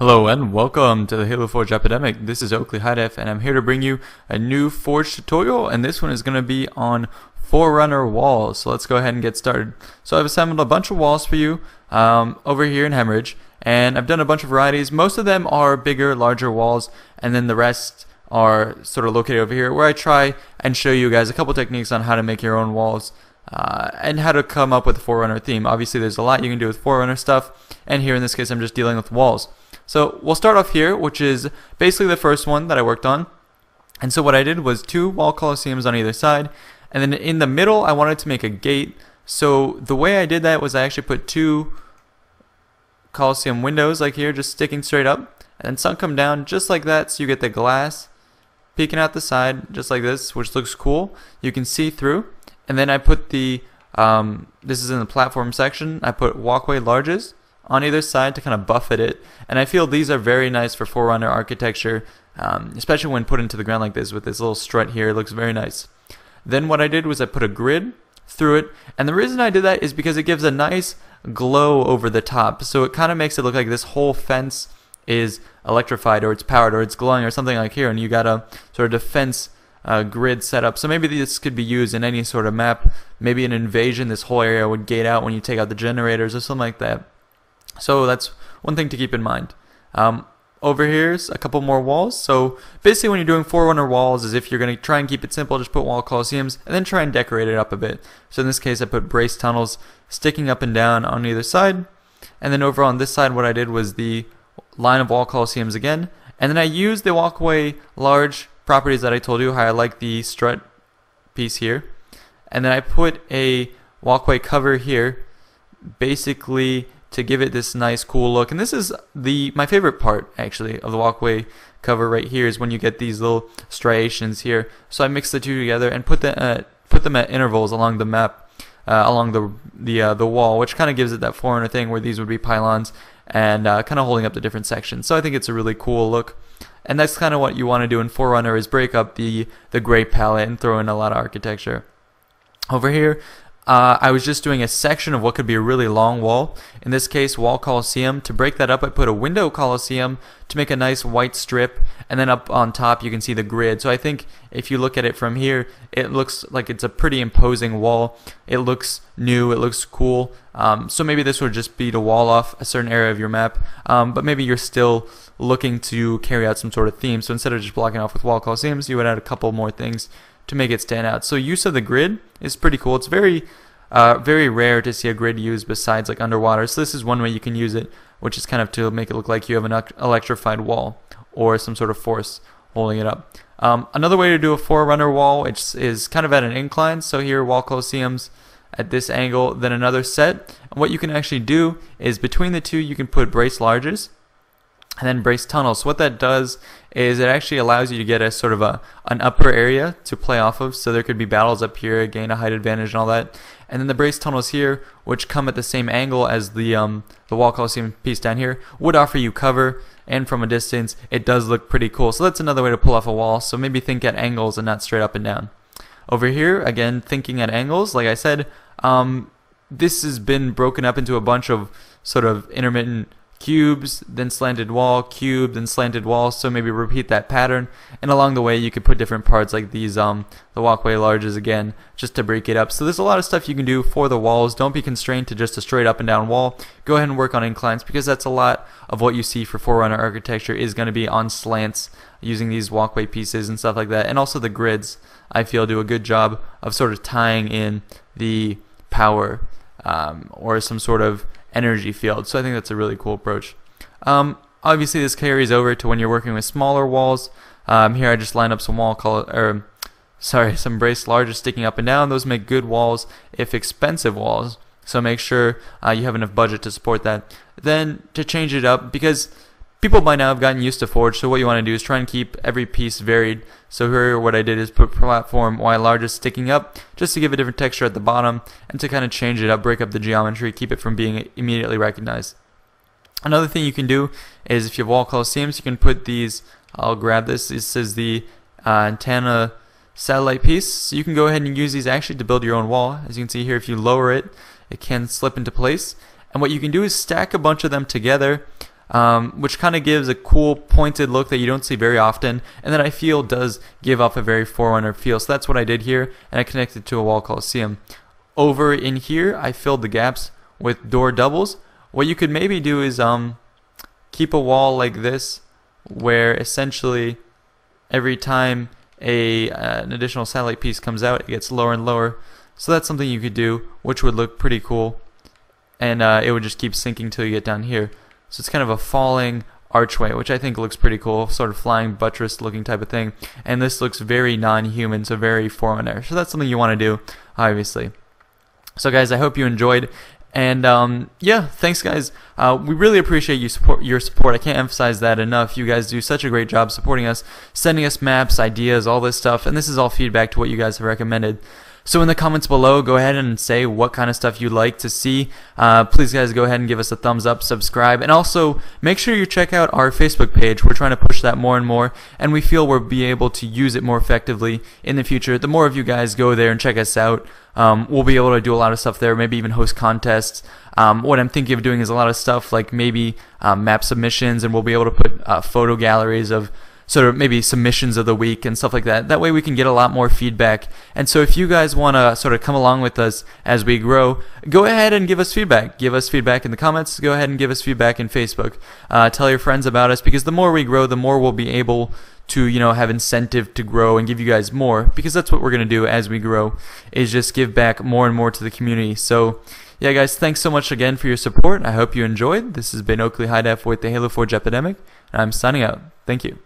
Hello and welcome to the Halo Forge Epidemic. This is Oakley High Def and I'm here to bring you a new Forge tutorial, and this one is going to be on Forerunner walls. So let's go ahead and get started. So I've assembled a bunch of walls for you over here in Hemorrhage, and I've done a bunch of varieties. Most of them are bigger, larger walls, and then the rest are sort of located over here where I try and show you guys a couple techniques on how to make your own walls. And how to come up with a Forerunner theme. Obviously there's a lot you can do with Forerunner stuff, and here in this case I'm just dealing with walls. So we'll start off here, which is basically the first one that I worked on. And so what I did was 2 wall coliseums on either side, and then in the middle I wanted to make a gate. So the way I did that was I actually put 2 coliseum windows like here, just sticking straight up, and then sunk them down just like that, so you get the glass peeking out the side just like this, which looks cool. You can see through. And then I put the, this is in the platform section, I put walkway larges on either side to kind of buffet it. And I feel these are very nice for Forerunner architecture, especially when put into the ground like this with this little strut here. It looks very nice. Then what I did was I put a grid through it. And the reason I did that is because it gives a nice glow over the top. So it kind of makes it look like this whole fence is electrified, or it's powered, or it's glowing, or something like here. And you got a sort of defense grid setup. So maybe this could be used in any sort of map. Maybe an invasion, this whole area would gate out when you take out the generators or something like that. So that's one thing to keep in mind. Over here's a couple more walls. So basically when you're doing Forerunner walls, is if you're going to try and keep it simple, just put wall coliseums and then try and decorate it up a bit. So in this case I put brace tunnels sticking up and down on either side. And then over on this side what I did was the line of wall coliseums again. And then I used the walkway large properties that I told you, how I like the strut piece here, and then I put a walkway cover here basically to give it this nice cool look. And this is my favorite part actually of the walkway cover right here, is when you get these little striations here. So I mixed the two together and put them at intervals along the map, along the wall, which kind of gives it that Forerunner thing where these would be pylons and kind of holding up the different sections. So I think it's a really cool look. And that's kind of what you want to do in Forerunner, is break up the gray palette and throw in a lot of architecture. Over here, I was just doing a section of what could be a really long wall. In this case, wall coliseum. To break that up, I put a window coliseum to make a nice white strip, and then up on top you can see the grid. So I think if you look at it from here, it looks like it's a pretty imposing wall. It looks new, it looks cool. So maybe this would just be to wall off a certain area of your map, but maybe you're still looking to carry out some sort of theme. So instead of just blocking off with wall coliseums, you would add a couple more things to make it stand out. So use of the grid is pretty cool. It's very rare to see a grid used besides like underwater. So this is one way you can use it, which is kind of to make it look like you have an electrified wall or some sort of force holding it up. Another way to do a Forerunner wall, which is kind of at an incline. So here, wall coliseums at this angle, then another set. And what you can actually do is between the two, you can put brace larges and then brace tunnels. So what that does is it actually allows you to get a sort of an upper area to play off of. So there could be battles up here, gain a height advantage and all that. And then the brace tunnels here, which come at the same angle as the wall coliseum piece down here, would offer you cover. And from a distance, it does look pretty cool. So that's another way to pull off a wall. So maybe think at angles and not straight up and down. Over here, again, thinking at angles, like I said, this has been broken up into a bunch of sort of intermittent cubes, then slanted wall, cube, then slanted wall. So maybe repeat that pattern, and along the way you could put different parts like these the walkway larges again, just to break it up. So there's a lot of stuff you can do for the walls. Don't be constrained to just a straight up and down wall. Go ahead and work on inclines, because that's a lot of what you see for Forerunner architecture is going to be on slants, using these walkway pieces and stuff like that. And also the grids, I feel, do a good job of sort of tying in the power or some sort of energy field. So I think that's a really cool approach. Obviously this carries over to when you're working with smaller walls. Here I just line up some some brace larges sticking up and down. Those make good walls, if expensive walls. So make sure you have enough budget to support that. Then to change it up, because people by now have gotten used to Forge, so what you want to do is try and keep every piece varied. So here what I did is put platform Y largest sticking up, just to give a different texture at the bottom, and to kind of change it up, break up the geometry, keep it from being immediately recognized. Another thing you can do is, if you have wall coliseums, you can put these, I'll grab this, this is the antenna satellite piece. So you can go ahead and use these actually to build your own wall. As you can see here, if you lower it, it can slip into place. And what you can do is stack a bunch of them together which kind of gives a cool pointed look that you don't see very often, and that I feel does give off a very Forerunner feel. So that's what I did here, and I connected to a wall Coliseum. Over in here, I filled the gaps with door doubles. What you could maybe do is keep a wall like this, where essentially every time an additional satellite piece comes out, it gets lower and lower. So that's something you could do, which would look pretty cool, and it would just keep sinking till you get down here. So it's kind of a falling archway, which I think looks pretty cool, sort of flying buttress looking type of thing. And this looks very non-human, so very Forerunner. So that's something you want to do, obviously. So guys, I hope you enjoyed. And yeah, thanks guys. We really appreciate your support. I can't emphasize that enough. You guys do such a great job supporting us, sending us maps, ideas, all this stuff, and this is all feedback to what you guys have recommended. So in the comments below, go ahead and say what kind of stuff you'd like to see. Please guys, go ahead and give us a thumbs up, subscribe, and also make sure you check out our Facebook page. We're trying to push that more and more, and we feel we'll be able to use it more effectively in the future. The more of you guys go there and check us out, we'll be able to do a lot of stuff there, maybe even host contests. What I'm thinking of doing is a lot of stuff like maybe map submissions, and we'll be able to put photo galleries of sort of maybe submissions of the week and stuff like that. That way we can get a lot more feedback. And so if you guys want to sort of come along with us as we grow, go ahead and give us feedback. Give us feedback in the comments. Go ahead and give us feedback in Facebook. Tell your friends about us, because the more we grow, the more we'll be able to, you know, have incentive to grow and give you guys more, because that's what we're going to do as we grow, is just give back more and more to the community. So yeah guys, thanks so much again for your support. I hope you enjoyed. This has been Oakley High Def with the Halo Forge Epidemic, and I'm signing out. Thank you.